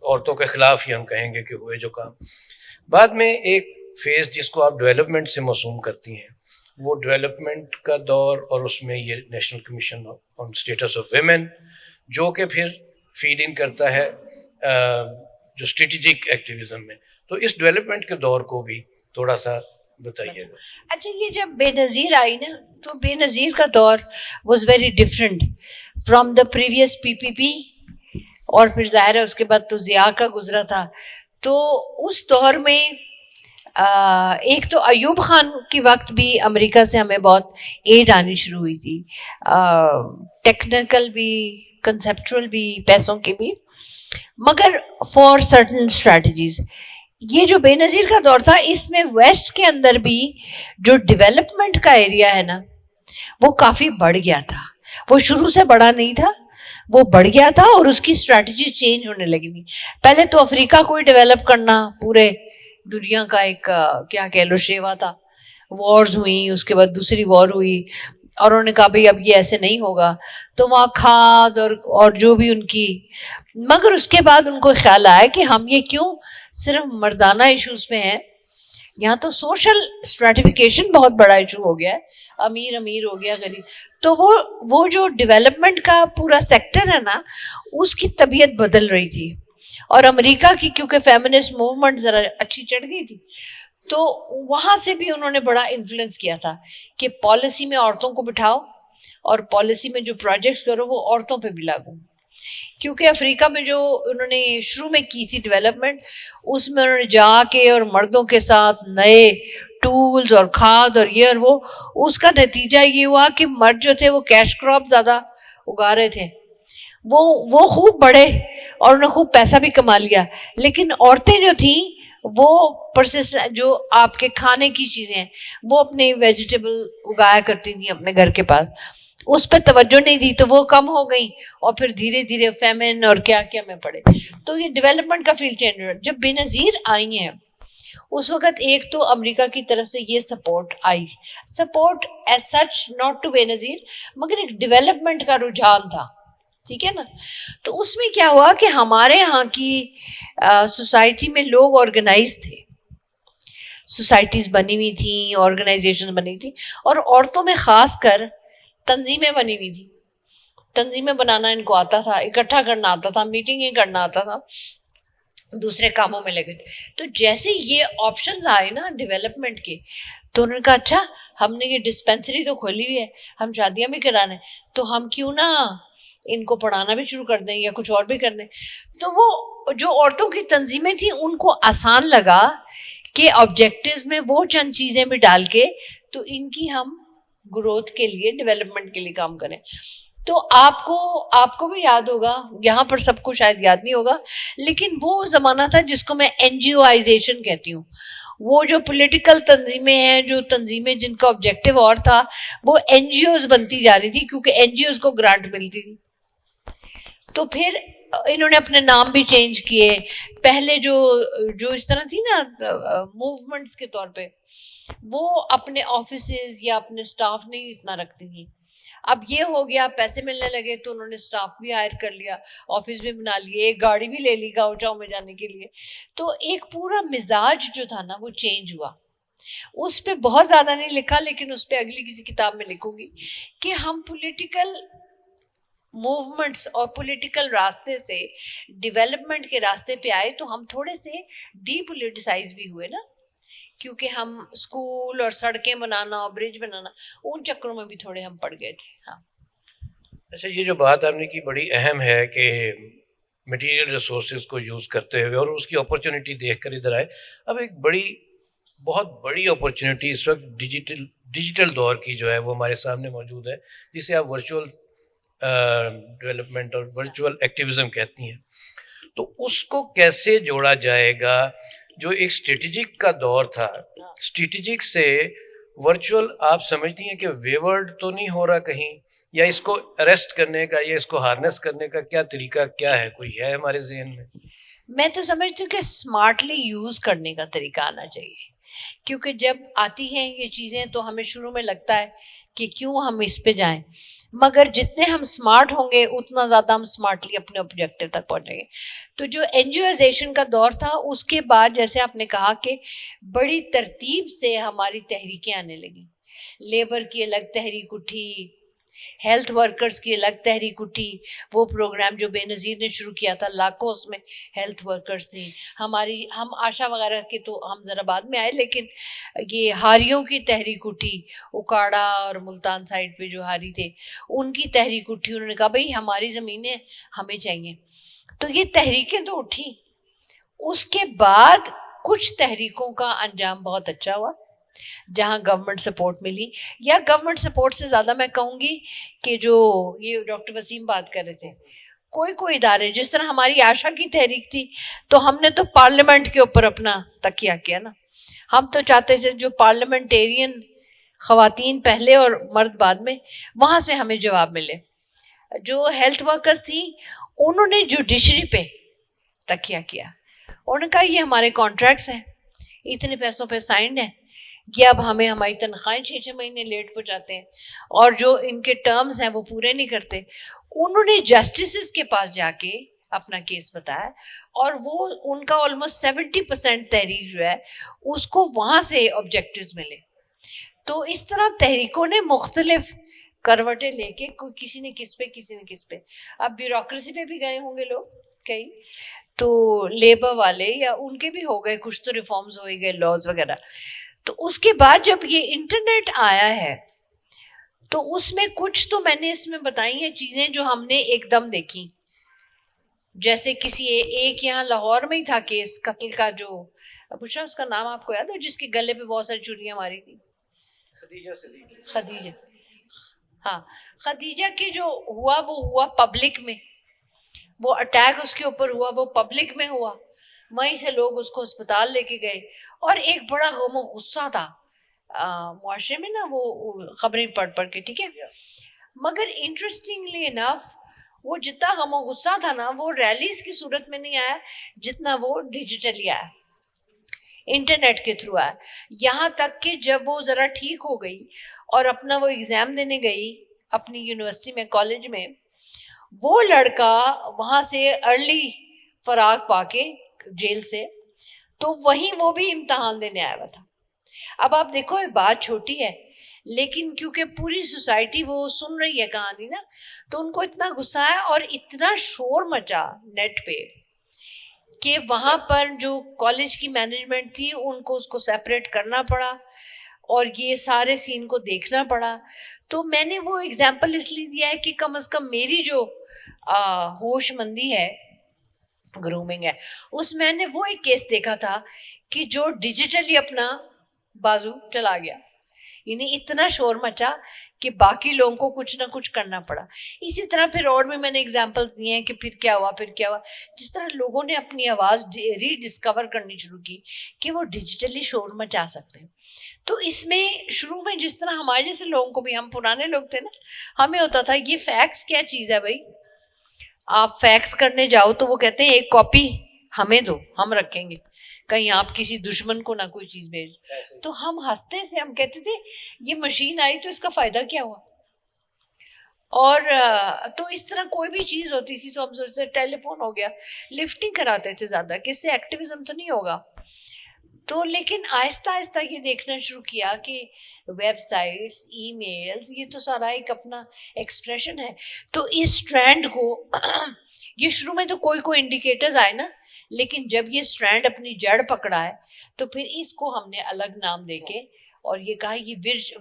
عورتوں کے خلاف ہی ہم کہیں گے کہ ہوئے جو کام. بعد میں ایک فیز جس کو آپ ڈیولپمنٹ سے موسوم کرتی ہیں وہ ڈیولپمنٹ کا دور اور اس میں یہ national commission on status of women جو کہ پھر فیڈ ان کرتا ہے جو اسٹریٹجک ایکٹیویزم میں. تو اس ڈیولپمنٹ کے دور کو بھی تھوڑا سا بتائیے گا. اچھا یہ جب بے نظیر آئی نا تو بے نظیر کا دور was very different from the previous PPP اور پھر ظاہر ہے اس کے بعد تو ضیاء کا گزرا تھا. تو اس دور میں ایک تو ایوب خان کے وقت بھی امریکہ سے ہمیں بہت ایڈ آنی شروع ہوئی تھی, ٹیکنیکل بھی, کنسیپچول بھی, پیسوں کی بھی, مگر فار سرٹن اسٹریٹجیز. یہ جو بے نظیر کا دور تھا اس میں ویسٹ کے اندر بھی جو ڈیولپمنٹ کا ایریا ہے نا وہ کافی بڑھ گیا تھا. وہ شروع سے بڑا نہیں تھا, وہ بڑھ گیا تھا اور اس کی اسٹریٹجی چینج ہونے لگی تھی. پہلے تو افریقہ کو ہی ڈیولپ کرنا پورے دنیا کا ایک کیا کہہ لو شیوا تھا. وارز ہوئی, اس کے بعد دوسری وار ہوئی اور انہوں نے کہا بھائی اب یہ ایسے نہیں ہوگا, تو وہاں کھاد اور جو بھی ان کی, مگر اس کے بعد ان کو خیال آیا کہ ہم یہ کیوں صرف مردانہ ایشوز پہ ہیں, یہاں تو سوشل اسٹریٹیفیکیشن بہت بڑا ایشو ہو گیا ہے, امیر امیر ہو گیا غریب. تو وہ جو ڈیولپمنٹ کا پورا سیکٹر ہے نا اس کی طبیعت بدل رہی تھی, اور امریکہ کی کیونکہ فیمنسٹ موومنٹ ذرا اچھی چڑھ گئی تھی تو وہاں سے بھی انہوں نے بڑا انفلوئنس کیا تھا کہ پالیسی میں عورتوں کو بٹھاؤ اور پالیسی میں جو پروجیکٹس کرو وہ عورتوں پہ بھی لاگو. کیونکہ افریقہ میں جو انہوں نے شروع میں کی تھی ڈیولپمنٹ اس میں انہوں نے جا کے اور مردوں کے ساتھ نئے ٹولز اور کھاد اور یہ اور وہ, اس کا نتیجہ یہ ہوا کہ مرد جو تھے وہ کیش کراپ زیادہ اگا رہے تھے, وہ خوب بڑھے اور انہوں نے خوب پیسہ بھی کما لیا, لیکن عورتیں جو تھیں وہ جو آپ کے کھانے کی چیزیں ہیں وہ اپنے ویجیٹیبل اگایا کرتی تھیں اپنے گھر کے پاس, اس پہ توجہ نہیں دی تو وہ کم ہو گئی اور پھر دھیرے دھیرے فیمن اور کیا کیا میں پڑے. تو یہ ڈیولپمنٹ کا فیلڈ چینج ہوا. جب بے نظیر آئی ہیں اس وقت ایک تو امریکہ کی طرف سے یہ سپورٹ آئی, support as such not to Benazir مگر ایک ڈیولپمنٹ کا رجحان تھا, ٹھیک ہے نا. تو اس میں کیا ہوا کہ ہمارے یہاں کی سوسائٹی میں لوگ آرگنائز تھے, سوسائٹیز بنی ہوئی تھیں, آرگنائزیشن بنی تھی, اور عورتوں میں خاص کر تنظیمیں بنی ہوئی تھی. تنظیمیں بنانا ان کو آتا تھا, اکٹھا کرنا آتا تھا, میٹنگیں کرنا آتا تھا, دوسرے کاموں میں لگے تھے. تو جیسے یہ آپشنز آئے نا ڈیولپمنٹ کے تو انہوں نے کہا اچھا ہم نے یہ ڈسپینسری تو کھولی ہوئی ہے, ہم شادیاں بھی کرانے, تو ہم کیوں نہ ان کو پڑھانا بھی شروع کر دیں یا کچھ اور بھی کر دیں. تو وہ جو عورتوں کی تنظیمیں تھیں ان کو آسان لگا کہ آبجیکٹیوز میں وہ چند چیزیں بھی ڈال کے تو ان کی ہم گروتھ کے لیے ڈیولپمنٹ کے لیے کام کریں. تو آپ کو بھی یاد ہوگا, یہاں پر سب کو شاید یاد نہیں ہوگا, لیکن وہ زمانہ تھا جس کو میں NGOائزیشن کہتی ہوں. وہ جو پولیٹیکل تنظیمیں ہیں, جو تنظیمیں جن کا آبجیکٹیو اور تھا, وہ NGOز بنتی جا رہی تھی کیونکہ NGOز کو گرانٹ ملتی تھی. تو پھر انہوں نے اپنے نام بھی چینج کیے. پہلے جو اس طرح تھی نا موومنٹس کے طور پہ, وہ اپنے آفیسز یا اپنے سٹاف نہیں اتنا رکھتی تھیں. اب یہ ہو گیا, پیسے ملنے لگے تو انہوں نے سٹاف بھی ہائر کر لیا, آفس بھی بنا لیے, ایک گاڑی بھی لے لی گاؤں چاؤں میں جانے کے لیے. تو ایک پورا مزاج جو تھا نا وہ چینج ہوا. اس پہ بہت زیادہ نہیں لکھا لیکن اس پہ اگلی کسی کتاب میں لکھوں گی کہ ہم پولیٹیکل موومنٹس اور پولیٹیکل راستے سے ڈیولپمنٹ کے راستے پہ آئے تو ہم تھوڑے سے ڈی پولیٹیسائز بھی ہوئے نا, کیونکہ ہم اسکول اور سڑکیں بنانا اور برج بنانا ان چکروں میں بھی تھوڑے ہم پڑ گئے تھے. ہاں اچھا, یہ جو بات آپ نے کی بڑی اہم ہے کہ مٹیریل ریسورسز کو یوز کرتے ہوئے اور اس کی اپرچونٹی دیکھ کر ادھر آئے. اب ایک بہت بڑی اپرچونٹی اس وقت ڈیجیٹل دور کی جو ہے وہ ہمارے سامنے موجود ہے, جسے آپ ورچوئل ڈیولپمنٹ اور ورچوئل ایکٹیویزم کہتی ہیں. تو اس کو کیسے جوڑا جائے گا؟ جو ایک اسٹریٹجک کا دور تھا, اسٹریٹجک سے ورچوئل آپ سمجھتی ہیں کہ ویورڈ تو نہیں ہو رہا کہیں, یا اس کو اریسٹ کرنے کا یا اس کو ہارنس کرنے کا کیا طریقہ کیا ہے, کوئی ہے ہمارے ذہن میں؟ میں تو سمجھتی ہوں کہ اسمارٹلی یوز کرنے کا طریقہ آنا چاہیے, کیونکہ جب آتی ہیں یہ چیزیں تو ہمیں شروع میں لگتا ہے کہ کیوں ہم اس پہ جائیں, مگر جتنے ہم اسمارٹ ہوں گے اتنا زیادہ ہم اسمارٹلی اپنے آبجیکٹیو تک پہنچیں گے. تو جو NGOائزیشن کا دور تھا اس کے بعد جیسے آپ نے کہا کہ بڑی ترتیب سے ہماری تحریکیں آنے لگیں, لیبر کی الگ تحریک اٹھی, ہیلتھ ورکرز کی الگ تحریک اٹھی. وہ پروگرام جو بے نظیر نے شروع کیا تھا, لاکھوں اس میں ہیلتھ ورکرز تھے. ہم آشا وغیرہ کے تو ہم ذرا بعد میں آئے, لیکن یہ ہاریوں کی تحریک اٹھی, اکاڑا اور ملتان سائڈ پہ جو ہاری تھے ان کی تحریک اٹھی. انہوں نے کہا بھائی ہماری زمینیں ہمیں چاہیے. تو یہ تحریکیں تو اٹھی. اس کے بعد کچھ تحریکوں کا انجام بہت اچھا ہوا جہاں گورنمنٹ سپورٹ ملی, یا گورنمنٹ سپورٹ سے زیادہ میں کہوں گی کہ جو یہ ڈاکٹر وسیم بات کر رہے تھے, کوئی ادارے, جس طرح ہماری آشا کی تحریک تھی تو ہم نے تو پارلیمنٹ کے اوپر اپنا تکیہ کیا نا. ہم تو چاہتے تھے جو پارلیمنٹیرین خواتین پہلے اور مرد بعد میں, وہاں سے ہمیں جواب ملے. جو ہیلتھ ورکرز تھیں انہوں نے جوڈیشری پہ تکیہ کیا. انہوں نے کہا یہ ہمارے کانٹریکٹس ہیں, اتنے پیسوں پہ سائنڈ ہیں, یہ اب ہمیں ہماری تنخواہیں 6 مہینے لیٹ پہنچاتے ہیں اور جو ان کے ٹرمز ہیں وہ پورے نہیں کرتے. انہوں نے جسٹسز کے پاس جا کے اپنا کیس بتایا اور وہ ان کا آلموسٹ 70% تحریک جو ہے اس کو وہاں سے آبجیکٹیوز ملے. تو اس طرح تحریکوں نے مختلف کروٹیں لے کے, کوئی کسی نے کس پہ کسی نے کس پہ. اب بیوروکریسی پہ بھی گئے ہوں گے لوگ کئی, تو لیبر والے یا ان کے بھی ہو گئے کچھ, تو ریفارمز ہو گئے, لاز وغیرہ. تو اس کے بعد جب یہ انٹرنیٹ آیا ہے تو اس میں کچھ تو میں نے اس میں بتائی ہیں چیزیں جو ہم نے ایک دم دیکھی. جیسے کسی ایک یہاں لاہور میں ہی تھا کیس قتل کا, جو پوچھا اس کا نام آپ کو یاد ہے, جس کے گلے پہ بہت ساری چوریاں ماری تھی؟ خدیجہ. ہاں, خدیجہ کے جو ہوا وہ ہوا پبلک میں, وہ اٹیک اس کے اوپر ہوا وہ پبلک میں ہوا, وہیں سے لوگ اس کو اسپتال لے کے گئے اور ایک بڑا غم و غصہ تھا معاشرے میں نا, وہ خبریں پڑھ کے, ٹھیک ہے. مگر انٹرسٹنگلی انف وہ جتنا غم و غصہ تھا نا وہ ریلیز کی صورت میں نہیں آیا جتنا وہ ڈیجیٹلی آیا, انٹرنیٹ کے تھرو آیا. یہاں تک کہ جب وہ ذرا ٹھیک ہو گئی اور اپنا وہ ایگزام دینے گئی اپنی یونیورسٹی میں, کالج میں, وہ لڑکا وہاں سے ارلی فراغ پا کے جیل سے, تو وہیں وہ بھی امتحان دینے آیا ہوا تھا. اب آپ دیکھو یہ بات چھوٹی ہے, لیکن کیونکہ پوری سوسائٹی وہ سن رہی ہے کہانی نا, تو ان کو اتنا غصہ آیا اور اتنا شور مچا نیٹ پہ کہ وہاں پر جو کالج کی مینجمنٹ تھی ان کو اس کو سیپریٹ کرنا پڑا اور یہ سارے سین کو دیکھنا پڑا. تو میں نے وہ اگزامپل اس لیے دیا ہے کہ کم از کم میری جو ہوش مندی ہے, گرومنگ ہے, اس میں نے وہ ایک کیس دیکھا تھا کہ جو ڈیجیٹلی اپنا بازو چلا گیا, یعنی اتنا شور مچا کہ باقی لوگوں کو کچھ نہ کچھ کرنا پڑا. اسی طرح پھر اور بھی میں نے اگزامپلس دیے ہیں کہ پھر کیا ہوا, جس طرح لوگوں نے اپنی آواز ری ڈسکور کرنی شروع کی کہ وہ ڈیجیٹلی شور مچا سکتے ہیں. تو اس میں شروع میں جس طرح ہمارے جیسے لوگوں کو بھی, ہم پرانے لوگ تھے نا, ہمیں ہوتا تھا یہ فیکس کیا چیز ہے بھائی, آپ فیکس کرنے جاؤ تو وہ کہتے ہیں ایک کاپی ہمیں دو ہم رکھیں گے, کہیں آپ کسی دشمن کو نہ کوئی چیز بھیج. تو ہم ہنستے تھے, ہم کہتے تھے یہ مشین آئی تو اس کا فائدہ کیا ہوا. اور تو اس طرح کوئی بھی چیز ہوتی تھی تو ہم سوچتے ٹیلی فون ہو گیا, لفٹنگ کراتے تھے زیادہ, کہ اس سے ایکٹیویزم تو نہیں ہوگا. تو لیکن آہستہ آہستہ یہ دیکھنا شروع کیا کہ ویب سائٹس, ای میلز, یہ تو سارا ایک اپنا ایکسپریشن ہے. تو اس ٹرینڈ کو یہ شروع میں تو کوئی انڈیکیٹرز آئے نا, لیکن جب یہ اسٹرینڈ اپنی جڑ پکڑا ہے تو پھر اس کو ہم نے الگ نام دے کے اور یہ کہا یہ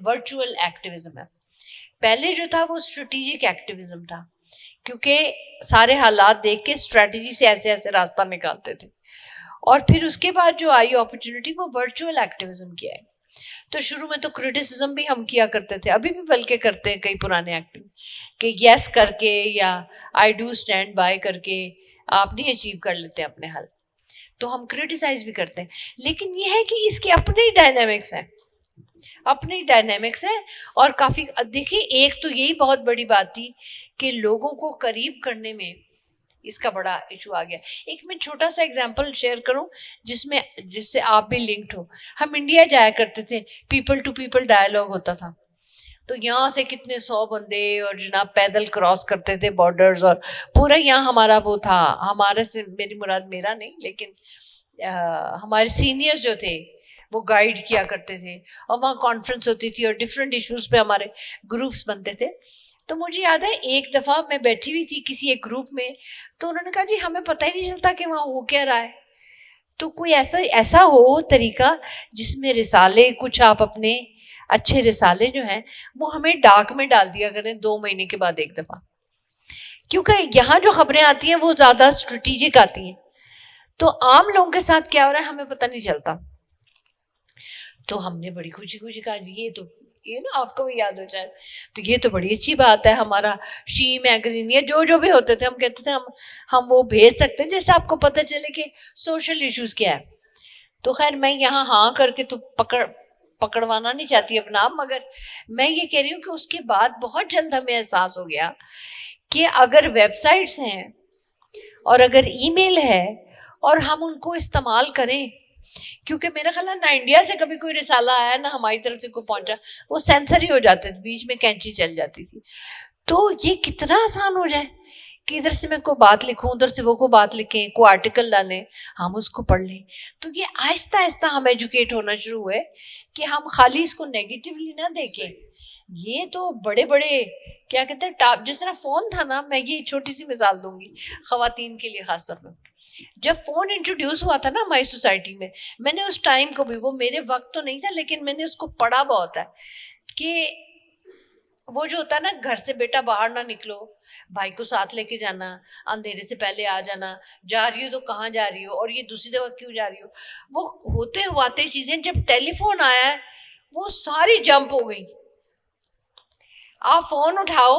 ورچوئل ایکٹیویزم ہے. پہلے جو تھا وہ اسٹریٹجک ایکٹیویزم تھا, کیونکہ سارے حالات دیکھ کے اسٹریٹجی سے ایسے راستہ نکالتے تھے. اور پھر اس کے بعد جو آئی اپرچونٹی وہ ورچوئل ایکٹیویزم کی آئی. تو شروع میں تو کرٹیسزم بھی ہم کیا کرتے تھے, ابھی بھی بلکہ کرتے ہیں کئی پرانے ایکٹیو, کہ یس کر کے یا آئی ڈو اسٹینڈ بائی کر کے آپ نہیں اچیو کر لیتے اپنے حل, تو ہم کرٹیسائز بھی کرتے ہیں. لیکن یہ ہے کہ اس کے اپنے ہی ڈائنامکس ہیں, اور کافی دیکھیے ایک تو یہی بہت بڑی بات تھی کہ لوگوں کو قریب کرنے میں اس کا بڑا ایشو آ گیا. ایک میں چھوٹا سا ایگزامپل شیئر کروں جس سے آپ بھی لنکڈ ہو. ہم انڈیا جایا کرتے تھے, پیپل ٹو پیپل ڈائلاگ ہوتا تھا, تو یہاں سے کتنے 100 بندے اور جناب پیدل کراس کرتے تھے بارڈرز, اور پورا یہاں ہمارا وہ تھا, ہمارے سے میری مراد میرا نہیں لیکن ہمارے سینئرز جو تھے وہ گائیڈ کیا کرتے تھے اور وہاں کانفرنس ہوتی تھی اور ڈفرینٹ ایشوز پہ ہمارے گروپس بنتے تھے. تو مجھے یاد ہے ایک دفعہ میں بیٹھی ہوئی تھی کسی ایک گروپ میں, تو انہوں نے کہا جی ہمیں پتہ ہی نہیں چلتا کہ وہاں ہو کیا رہا ہے, تو کوئی ایسا ہو طریقہ جس میں رسالے کچھ آپ اپنے اچھے رسالے جو ہیں وہ ہمیں ڈاک میں ڈال دیا کریں 2 مہینے کے بعد ایک دفعہ, کیونکہ یہاں جو خبریں آتی ہیں وہ زیادہ اسٹریٹجک آتی ہیں, تو عام لوگوں کے ساتھ کیا ہو رہا ہے ہمیں پتہ نہیں چلتا. تو ہم نے بڑی خوشی کہا یہ تو آپ کو بھی یاد ہو جائے, تو یہ تو بڑی اچھی بات ہے, ہمارا شی میگزین یا جو بھی ہوتے تھے ہم کہتے تھے ہم وہ بھیج سکتے ہیں جیسے آپ کو پتہ چلے کہ سوشل ایشوز کیا ہے. تو خیر میں یہاں ہاں کر کے تو پکڑوانا نہیں چاہتی اپنا آپ, مگر میں یہ کہہ رہی ہوں کہ اس کے بعد بہت جلد ہمیں احساس ہو گیا کہ اگر ویب سائٹس ہیں اور اگر ای میل ہے اور ہم ان کو استعمال کریں, کیونکہ میرا خیال ہے نہ انڈیا سے کبھی کوئی رسالہ آیا نہ ہماری طرف سے کوئی پہنچا, وہ سینسر ہی ہو جاتے تھے, بیچ میں کینچی چل جاتی تھی. تو یہ کتنا آسان ہو جائے کہ ادھر سے میں کوئی بات لکھوں, ادھر سے وہ کوئی بات لکھیں, کوئی آرٹیکل ڈالیں, ہم اس کو پڑھ لیں. تو یہ آہستہ آہستہ ہم ایجوکیٹ ہونا شروع ہوئے کہ ہم خالی اس کو نیگیٹیولی نہ دیکھیں. یہ تو بڑے کیا کہتے ہیں جس طرح فون تھا نا, میں یہ چھوٹی سی مثال دوں گی خواتین کے لیے خاص طور پہ. جب فون انٹروڈیوس ہوا تھا نا ہماری سوسائٹی میں نے اس ٹائم کو بھی, وہ میرے وقت تو نہیں تھا لیکن میں نے اس کو پڑھا بہت ہے, کہ وہ جو ہوتا ہے نا گھر سے بیٹا باہر نہ نکلو, بھائی کو ساتھ لے کے جانا, اندھیرے سے پہلے آ جانا, جا رہی ہو تو کہاں جا رہی ہو اور یہ دوسری دفعہ کیوں جا رہی ہو, وہ ہوتے ہوتے چیزیں. جب ٹیلی فون آیا ہے وہ ساری جمپ ہو گئی. آپ فون اٹھاؤ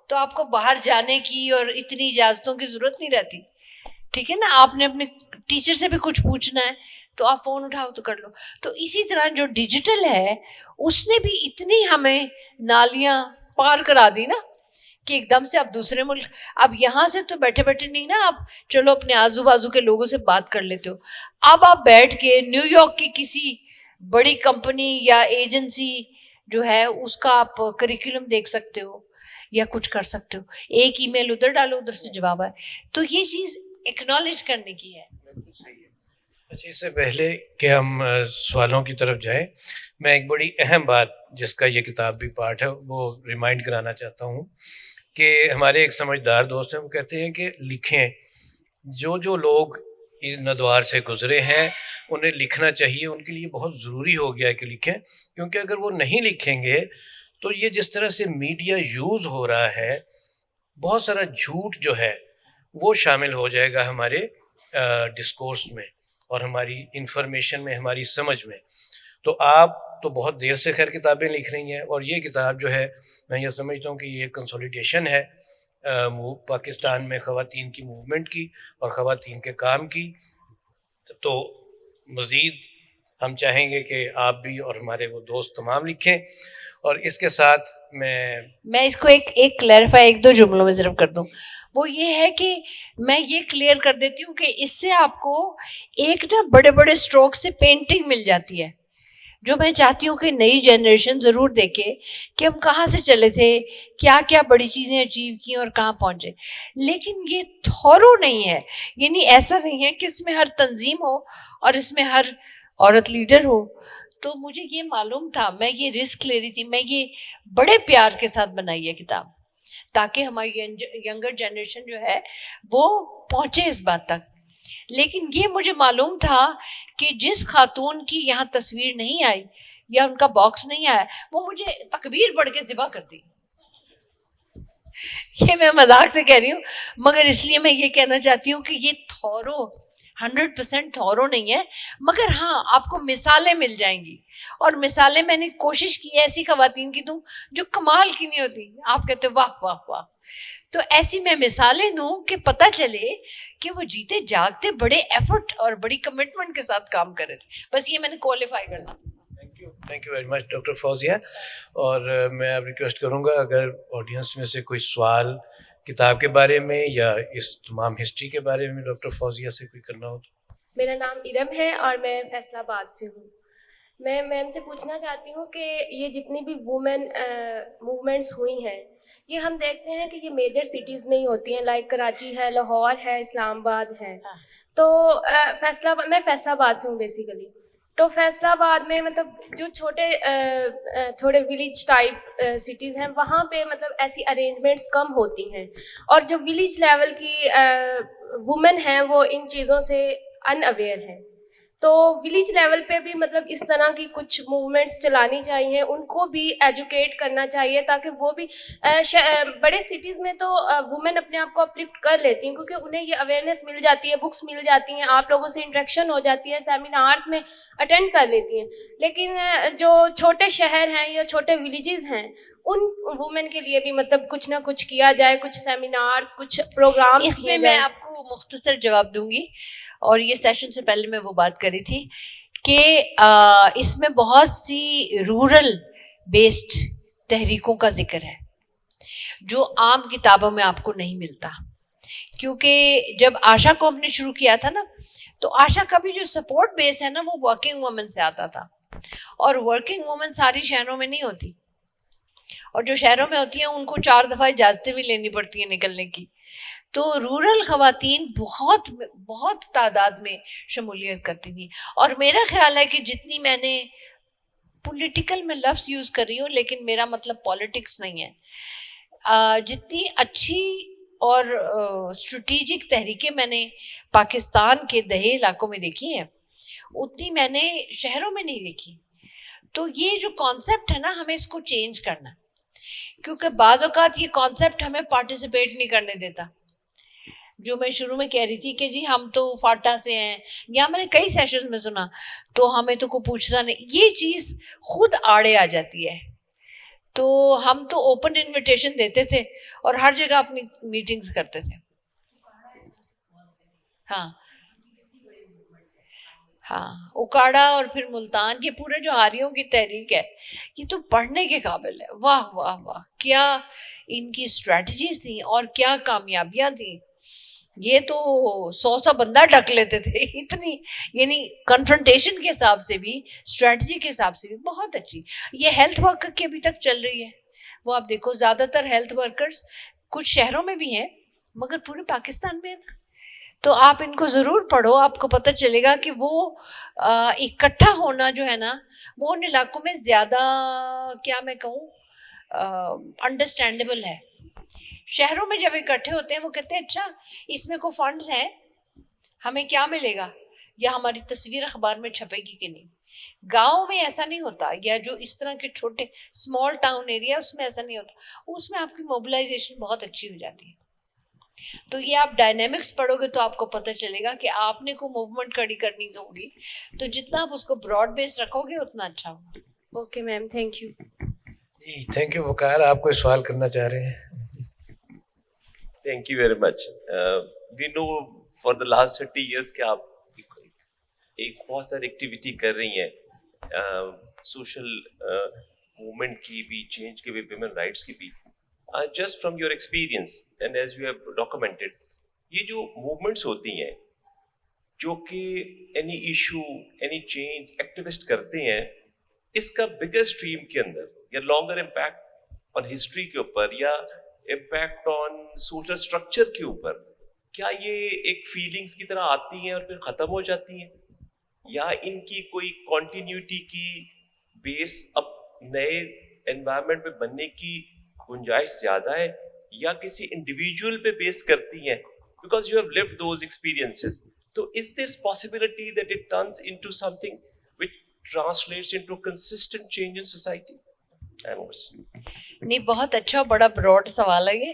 تو آپ کو باہر جانے کی اور اتنی اجازتوں کی ضرورت نہیں رہتی, ٹھیک ہے نا, آپ نے اپنے ٹیچر سے بھی کچھ پوچھنا ہے تو آپ فون اٹھاؤ تو کر لو. تو اسی طرح جو ڈیجیٹل ہے اس نے بھی اتنی ہمیں نالیاں پار کرا دی نا کہ ایک دم سے اب دوسرے ملک, اب یہاں سے تو بیٹھے نہیں نا آپ چلو اپنے آزو بازو کے لوگوں سے بات کر لیتے ہو, اب آپ بیٹھ کے نیو یارک کی کسی بڑی کمپنی یا ایجنسی جو ہے اس کا آپ کریکولم دیکھ سکتے ہو یا کچھ کر سکتے ہو, ایک ای میل ادھر ڈالو ادھر سے جواب آئے. تو یہ چیز ایکنالج کرنے کی ہے. اچھا, اس سے پہلے کہ ہم سوالوں کی طرف جائیں, میں ایک بڑی اہم بات جس کا یہ کتاب بھی پارٹ ہے وہ ریمائنڈ کرانا چاہتا ہوں کہ ہمارے ایک سمجھدار دوست ہیں, وہ کہتے ہیں کہ لکھیں. جو لوگ اس ندوار سے گزرے ہیں انہیں لکھنا چاہیے, ان کے لیے بہت ضروری ہو گیا ہے کہ لکھیں, کیونکہ اگر وہ نہیں لکھیں گے تو یہ جس طرح سے میڈیا یوز ہو رہا ہے, بہت سارا جھوٹ جو ہے وہ شامل ہو جائے گا ہمارے ڈسکورس میں اور ہماری انفارمیشن میں, ہماری سمجھ میں. تو آپ تو بہت دیر سے خیر کتابیں لکھ رہی ہیں, اور یہ کتاب جو ہے میں یہ سمجھتا ہوں کہ یہ کنسولیڈیشن ہے پاکستان میں خواتین کی موومنٹ کی اور خواتین کے کام کی. تو مزید ہم چاہیں گے کہ آپ بھی اور ہمارے وہ دوست تمام لکھیں. اور اس کے ساتھ میں اس کو ایک کلیریفائی 1-2 جملوں میں صرف کر دوں, وہ یہ ہے کہ میں یہ کلیئر کر دیتی ہوں کہ اس سے آپ کو ایک نا بڑے اسٹروک سے پینٹنگ مل جاتی ہے, جو میں چاہتی ہوں کہ نئی جنریشن ضرور دیکھے کہ ہم کہاں سے چلے تھے, کیا کیا بڑی چیزیں اچیو کی اور کہاں پہنچے. لیکن یہ تھورو نہیں ہے, یعنی ایسا نہیں ہے کہ اس میں ہر تنظیم ہو اور اس میں ہر عورت لیڈر ہو. تو مجھے یہ معلوم تھا, میں یہ رسک لے رہی تھی, میں یہ بڑے پیار کے ساتھ بنائی ہے کتاب تاکہ ہماری ینگر جنریشن جو ہے وہ پہنچے اس بات تک. لیکن یہ مجھے معلوم تھا کہ جس خاتون کی یہاں تصویر نہیں آئی یا ان کا باکس نہیں آیا وہ مجھے تکبیر پڑھ کے ذبح کر دی. یہ میں مذاق سے کہہ رہی ہوں, مگر اس لیے میں یہ کہنا چاہتی ہوں کہ یہ تھورو 100% تھورو نہیں ہے, مگر ہاں آپ کو مثالیں مل جائیں گی, اور مثالیں میں نے کوشش کی ایسی خواتین کی دوں جو کمال کی نہیں ہوتی, آپ کہتے واہ واہ واہ, تو ایسی میں مثالیں دوں کہ پتہ چلے کہ وہ جیتے جاگتے بڑے ایفرٹ اور بڑی کمٹمنٹ کے ساتھ کام کر رہے تھے. بس یہ میں نے کوالیفائی کرنا. Thank you very much doctor Fauzia. اور میں اب ریکویسٹ کروں گا اگر آڈینس میں سے کوئی سوال کتاب کے بارے میں یا اس تمام ہسٹری کے بارے میں ڈاکٹر فوزیہ سے کوئی کرنا ہو تو. میرا نام ارم ہے اور میں فیصل آباد سے ہوں. میں میم سے پوچھنا چاہتی ہوں کہ یہ جتنی بھی وومن موومنٹس ہوئی ہیں یہ ہم دیکھتے ہیں کہ یہ میجر سٹیز میں ہی ہوتی ہیں, لائک کراچی ہے, لاہور ہے, اسلام آباد ہے. تو میں فیصل آباد سے ہوں بیسیکلی. تو فیصلہ آباد میں مطلب جو تھوڑے ولیج ٹائپ سٹیز ہیں وہاں پہ مطلب ایسی ارینجمنٹس کم ہوتی ہیں, اور جو ولیج لیول کی وومن ہیں وہ ان چیزوں سے ان اویئر ہیں. تو ولیج لیول پہ بھی مطلب اس طرح کی کچھ موومنٹس چلانی چاہیے, ان کو بھی ایجوکیٹ کرنا چاہیے تاکہ وہ بھی بڑے سٹیز میں تو وومن اپنے آپ کو اپلفٹ کر لیتی ہیں کیونکہ انہیں یہ اویئرنیس مل جاتی ہے, بکس مل جاتی ہیں, آپ لوگوں سے انٹریکشن ہو جاتی ہے, سیمینارز میں اٹینڈ کر لیتی ہیں. لیکن جو چھوٹے شہر ہیں یا چھوٹے ولیجز ہیں ان وومن کے لیے بھی مطلب کچھ نہ کچھ کیا جائے, کچھ سیمینارز, کچھ پروگرامز. اس میں میں آپ کو مختصر جواب دوں گی, اور یہ سیشن سے پہلے میں وہ بات کری تھی کہ اس میں بہت سی رورل بیسڈ تحریکوں کا ذکر ہے جو عام کتابوں میں آپ کو نہیں ملتا. کیونکہ جب آشا کو ہم نے شروع کیا تھا نا, تو آشا کا بھی جو سپورٹ بیس ہے نا وہ ورکنگ وومن سے آتا تھا, اور ورکنگ وومن ساری شہروں میں نہیں ہوتی, اور جو شہروں میں ہوتی ہیں ان کو 4 دفعہ اجازتیں بھی لینی پڑتی ہیں نکلنے کی. تو رورل خواتین بہت بہت تعداد میں شمولیت کرتی تھیں, اور میرا خیال ہے کہ جتنی میں نے پولیٹیکل میں لفظ یوز کر رہی ہوں لیکن میرا مطلب پالیٹکس نہیں ہے, جتنی اچھی اور اسٹریٹجک تحریکیں میں نے پاکستان کے دیہی علاقوں میں دیکھی ہیں اتنی میں نے شہروں میں نہیں دیکھی. تو یہ جو کانسیپٹ ہے نا ہمیں اس کو چینج کرنا, کیونکہ بعض اوقات یہ کانسیپٹ ہمیں پارٹیسپیٹ نہیں کرنے دیتا. جو میں شروع میں کہہ رہی تھی کہ جی ہم تو فاٹا سے ہیں, یا میں نے کئی سیشنز میں سنا تو ہمیں تو کوئی پوچھتا نہیں, یہ چیز خود آڑے آ جاتی ہے. تو ہم تو اوپن انویٹیشن دیتے تھے اور ہر جگہ اپنی میٹنگز کرتے تھے. ہاں اکاڑا اور پھر ملتان, یہ پورے جو آریوں کی تحریک ہے یہ تو پڑھنے کے قابل ہے. واہ واہ واہ, کیا ان کی اسٹریٹجیز تھیں اور کیا کامیابیاں تھیں. یہ تو 100 بندہ ڈک لیتے تھے اتنی, یعنی کنفرنٹیشن کے حساب سے بھی اسٹریٹجی کے حساب سے بھی بہت اچھی. یہ ہیلتھ ورکر کی ابھی تک چل رہی ہے, وہ آپ دیکھو زیادہ تر ہیلتھ ورکرز کچھ شہروں میں بھی ہیں مگر پورے پاکستان میں ہے نا. تو آپ ان کو ضرور پڑھو, آپ کو پتہ چلے گا کہ وہ اکٹھا ہونا جو ہے نا وہ ان علاقوں میں زیادہ, کیا میں کہوں, انڈرسٹینڈیبل ہے. شہروں میں جب اکٹھے ہوتے ہیں وہ کہتے ہیں اچھا اس میں کوئی فنڈز ہیں, ہمیں کیا ملے گا, یا ہماری تصویر اخبار میں چھپے گی کہ نہیں. گاؤں میں ایسا نہیں ہوتا, یا جو اس طرح کے چھوٹے اسمال ٹاؤن ایریا اس میں ایسا نہیں ہوتا, اس میں آپ کی موبلائزیشن بہت اچھی ہو جاتی ہے. تو یہ آپ ڈائنامکس پڑھو گے تو آپ کو پتہ چلے گا کہ آپ نے کوئی موومنٹ کھڑی کرنی ہوگی تو جتنا آپ اس کو براڈ بیس رکھو گے اتنا اچھا ہوگا. Okay ma'am, thank you. جی تھینک یو. وقار آپ کوئی سوال کرنا چاہ رہے ہیں؟ Thank you very much. We know for the last 30 years کہ آپ ایک بہت ساری ایکٹیویٹی کر رہی ہیں, سوشل موومنٹ کی بھی, چینج کی بھی, ویمن رائٹس کی بھی. Just from your experience and as you have documented, یہ جو موومنٹس ہوتی ہیں جو کہ any issue, any change activist کرتے ہیں, اس کا بگر اسٹریم کے اندر یا لانگر امپیکٹ آن ہسٹری کے اوپر یا امپیکٹ آن سوشل اسٹرکچر کے اوپر, کیا یہ ایک فیلنگس کی طرح آتی ہیں اور پھر ختم ہو جاتی ہیں, یا ان کی کوئی کنٹینیوٹی کی بیس اب نئے انوائرمنٹ میں بننے کی گنجائش زیادہ ہے, یا کسی انڈیویجول پہ بیس کرتی ہیں because you have lived those experiences. تو is there possibility that it turns into something which translates into consistent change in society? نہیں, بہت اچھا بڑا براڈ سوال ہے یہ.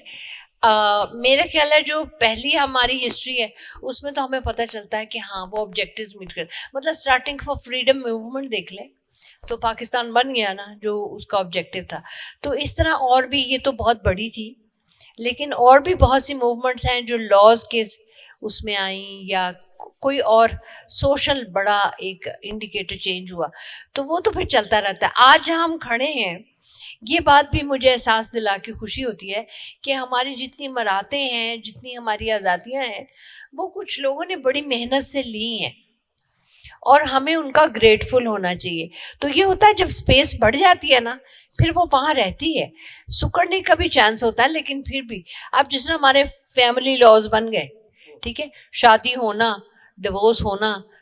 میرا خیال ہے جو پہلی ہماری ہسٹری ہے اس میں تو ہمیں پتہ چلتا ہے کہ ہاں وہ آبجیکٹیوز میٹ کر, مطلب اسٹارٹنگ فار فریڈم موومنٹ دیکھ لیں تو پاکستان بن گیا نا جو اس کا آبجیکٹیو تھا. تو اس طرح اور بھی, یہ تو بہت بڑی تھی لیکن اور بھی بہت سی موومنٹس ہیں جو لاز کے اس میں آئیں یا کوئی اور سوشل بڑا ایک انڈیکیٹر چینج ہوا, تو وہ تو پھر چلتا رہتا ہے. آج جہاں ہم کھڑے ہیں یہ بات بھی مجھے احساس دلا کے خوشی ہوتی ہے کہ ہماری جتنی مراتیں ہیں, جتنی ہماری آزادیاں ہیں, وہ کچھ لوگوں نے بڑی محنت سے لی ہیں اور ہمیں ان کا گریٹفل ہونا چاہیے. تو یہ ہوتا ہے جب اسپیس بڑھ جاتی ہے نا پھر وہ وہاں رہتی ہے, سکڑنے کا بھی چانس ہوتا ہے لیکن پھر بھی اب جس طرح ہمارے فیملی لاز بن گئے, ٹھیک ہے, شادی ہونا, ڈیورس ہونا,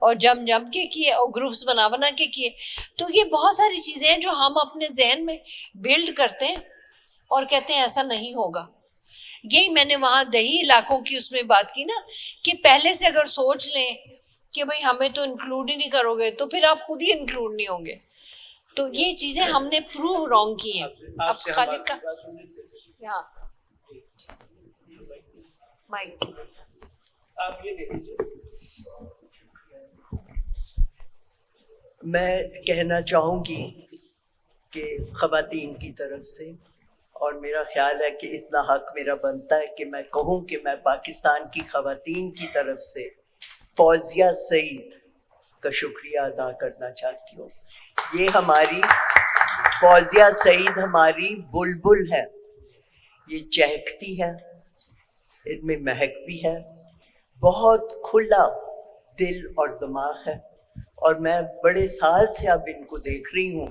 اور جم کے کیے اور گروپس بنا کے کیے. تو یہ بہت ساری چیزیں ہیں جو ہم اپنے ذہن میں بلڈ کرتے ہیں اور کہتے ہیں ایسا نہیں ہوگا. یہی میں نے وہاں دیہی علاقوں کی اس میں بات کی نا کہ پہلے سے اگر سوچ لیں کہ بھائی ہمیں تو انکلوڈ ہی نہیں کرو گے تو پھر آپ خود ہی انکلوڈ نہیں ہوں گے. تو یہ چیزیں ہم نے پروو رانگ کی ہیں. اب خالد کا ہاں مائک آپ یہ دیکھیے. میں کہنا چاہوں گی کہ خواتین کی طرف سے، اور میرا خیال ہے کہ اتنا حق میرا بنتا ہے کہ میں کہوں کہ میں پاکستان کی خواتین کی طرف سے فوزیہ سعید کا شکریہ ادا کرنا چاہتی ہوں. یہ ہماری فوزیہ سعید ہماری بلبل ہے، یہ چہکتی ہے، ان میں مہک بھی ہے، بہت کھلا دل اور دماغ ہے. اور میں بڑے سال سے اب ان کو دیکھ رہی ہوں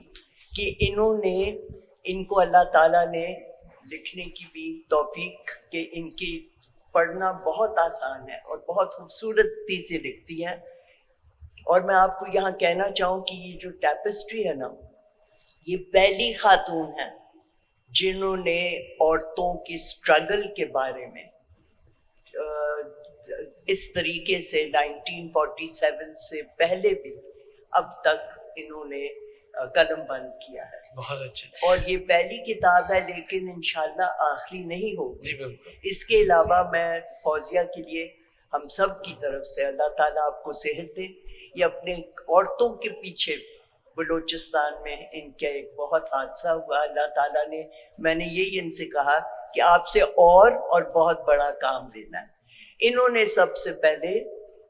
کہ ان کو اللہ تعالیٰ نے لکھنے کی بھی توفیق کہ ان کی پڑھنا بہت آسان ہے اور بہت خوبصورتی سے لکھتی ہے. اور میں آپ کو یہاں کہنا چاہوں کہ یہ جو ٹیپسٹری ہے نا، یہ پہلی خاتون ہیں جنہوں نے عورتوں کی اسٹرگل کے بارے میں اس طریقے سے 1947 سے پہلے بھی اب تک انہوں نے قلم بند کیا ہے. بہت اچھا. اور یہ پہلی کتاب ہے لیکن انشاءاللہ آخری نہیں ہوگی. جی بالکل. اس کے علاوہ میں فوزیہ کے لیے ہم سب کی طرف سے اللہ تعالیٰ آپ کو صحت دے. یہ اپنے عورتوں کے پیچھے بلوچستان میں ان کا ایک بہت حادثہ ہوا. اللہ تعالیٰ نے، میں نے یہی ان سے کہا کہ آپ سے اور بہت بڑا کام لینا ہے. انہوں نے سب سے پہلے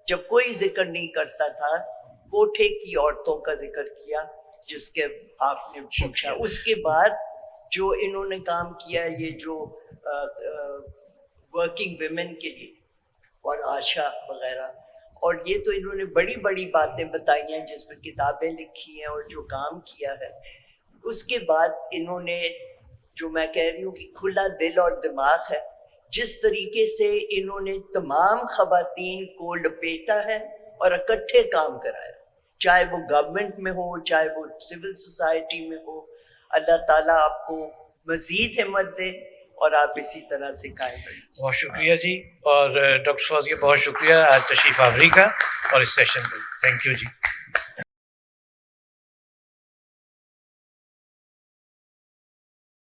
جب کوئی ذکر نہیں کرتا تھا کوٹھے کی عورتوں کا ذکر کیا جس کے آپ نے پوچھا. اس کے بعد جو انہوں نے کام کیا یہ جو ورکنگ ویمن کے لیے اور آشا وغیرہ، اور یہ تو انہوں نے بڑی بڑی باتیں بتائی ہیں جس میں کتابیں لکھی ہیں اور جو کام کیا ہے. اس کے بعد انہوں نے جو میں کہہ رہی ہوں کہ کھلا دل اور دماغ ہے، جس طریقے سے انہوں نے تمام خواتین کو لپیٹا ہے اور اکٹھے کام کرایا، چاہے وہ گورنمنٹ میں ہو چاہے وہ سول سوسائٹی میں ہو. اللہ تعالیٰ آپ کو مزید ہمت دے اور آپ اسی طرح سے قائم رہیں. بہت شکریہ جی. اور ڈاکٹر فوزیہ بہت شکریہ آج تشریف آوری کا اور اس سیشن کو. Thank you G.